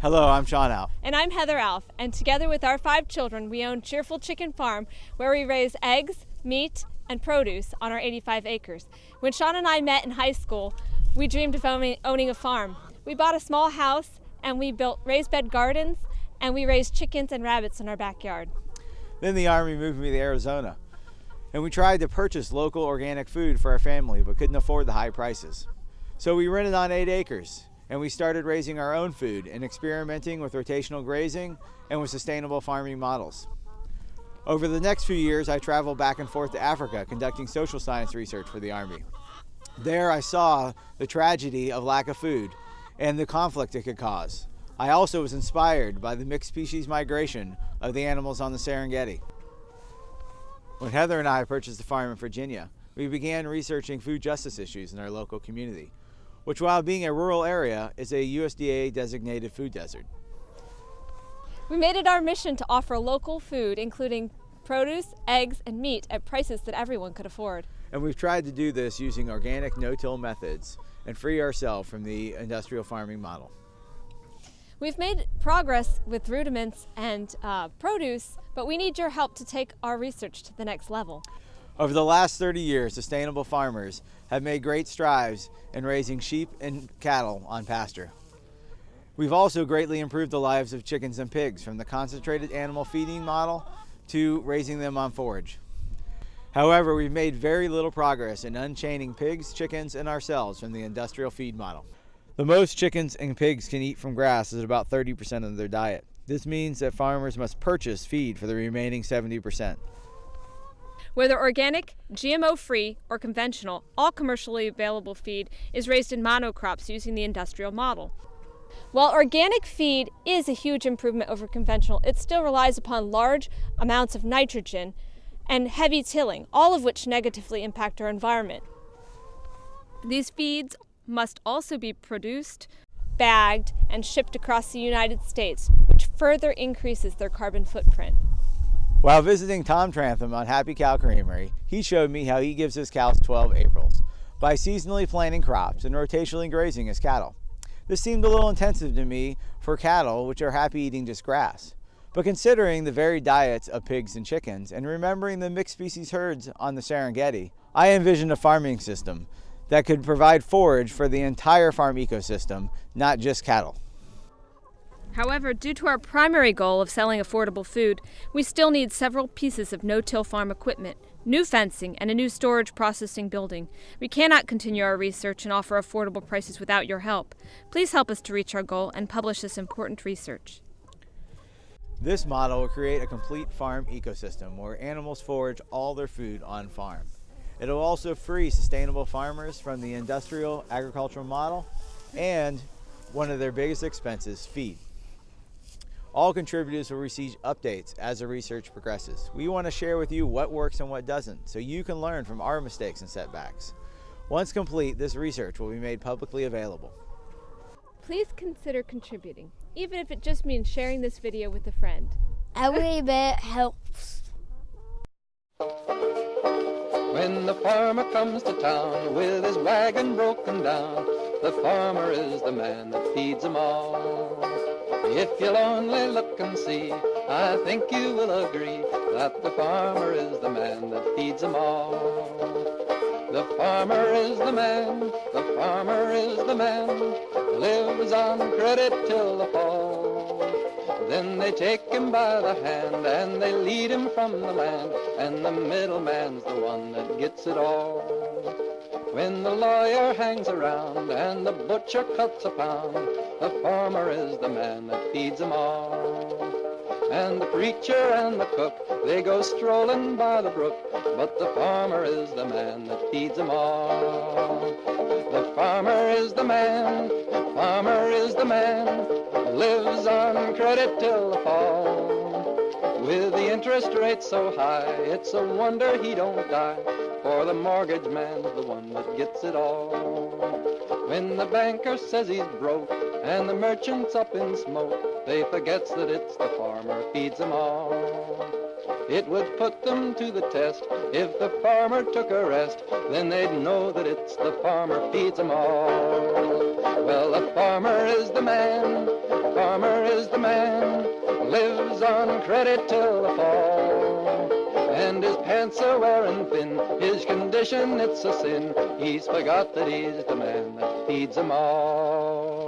Hello, I'm Sean Alf. And I'm Heather Alf, and together with our 5 children, we own Cheerful Chicken Farm, where we raise eggs, meat, and produce on our 85 acres. When Sean and I met in high school, we dreamed of owning a farm. We bought a small house, and we built raised bed gardens, and we raised chickens and rabbits in our backyard. Then the Army moved me to Arizona, and we tried to purchase local organic food for our family, but couldn't afford the high prices. So we rented on 8 acres, and we started raising our own food and experimenting with rotational grazing and with sustainable farming models. Over the next few years, I traveled back and forth to Africa conducting social science research for the Army. There I saw the tragedy of lack of food and the conflict it could cause. I also was inspired by the mixed species migration of the animals on the Serengeti. When Heather and I purchased a farm in Virginia, we began researching food justice issues in our local community, which, while being a rural area, is a USDA designated food desert. We made it our mission to offer local food, including produce, eggs, and meat at prices that everyone could afford. And we've tried to do this using organic no-till methods and free ourselves from the industrial farming model. We've made progress with rudiments and produce, but we need your help to take our research to the next level. Over the last 30 years, sustainable farmers have made great strides in raising sheep and cattle on pasture. We've also greatly improved the lives of chickens and pigs, from the concentrated animal feeding model to raising them on forage. However, we've made very little progress in unchaining pigs, chickens, and ourselves from the industrial feed model. The most chickens and pigs can eat from grass is about 30% of their diet. This means that farmers must purchase feed for the remaining 70%. Whether organic, GMO-free, or conventional, all commercially available feed is raised in monocrops using the industrial model. While organic feed is a huge improvement over conventional, it still relies upon large amounts of nitrogen and heavy tilling, all of which negatively impact our environment. These feeds must also be produced, bagged, and shipped across the United States, which further increases their carbon footprint. While visiting Tom Trantham on Happy Cow Creamery, he showed me how he gives his cows 12 Aprils by seasonally planting crops and rotationally grazing his cattle. This seemed a little intensive to me for cattle, which are happy eating just grass. But considering the varied diets of pigs and chickens and remembering the mixed species herds on the Serengeti, I envisioned a farming system that could provide forage for the entire farm ecosystem, not just cattle. However, due to our primary goal of selling affordable food, we still need several pieces of no-till farm equipment, new fencing, and a new storage processing building. We cannot continue our research and offer affordable prices without your help. Please help us to reach our goal and publish this important research. This model will create a complete farm ecosystem where animals forage all their food on farm. It will also free sustainable farmers from the industrial agricultural model and one of their biggest expenses, feed. All contributors will receive updates as the research progresses. We want to share with you what works and what doesn't, so you can learn from our mistakes and setbacks. Once complete, this research will be made publicly available. Please consider contributing, even if it just means sharing this video with a friend. Every bit helps. When the farmer comes to town with his wagon broken down, the farmer is the man that feeds them all. If you'll only look and see, I think you will agree that the farmer is the man that feeds them all. The farmer is the man, the farmer is the man, lives on credit till the fall. Then they take him by the hand and they lead him from the land, and the middleman's the one that gets it all. When the lawyer hangs around and the butcher cuts a pound, the farmer is the man that feeds them all. And the preacher and the cook, they go strolling by the brook, but the farmer is the man that feeds them all. The farmer is the man, farmer is the man, lives on credit till the fall. With the interest rate so high, it's a wonder he don't die, for the mortgage man's the one that gets it all. When the banker says he's broke and the merchant's up in smoke, they forgets that it's the farmer feeds them all. It would put them to the test if the farmer took a rest, then they'd know that it's the farmer feeds them all. Well, the farmer is the man, farmer is the man, lives on credit till the fall. And his pants are wearing thin, his condition it's a sin. He's forgot that he's the man that feeds 'em all.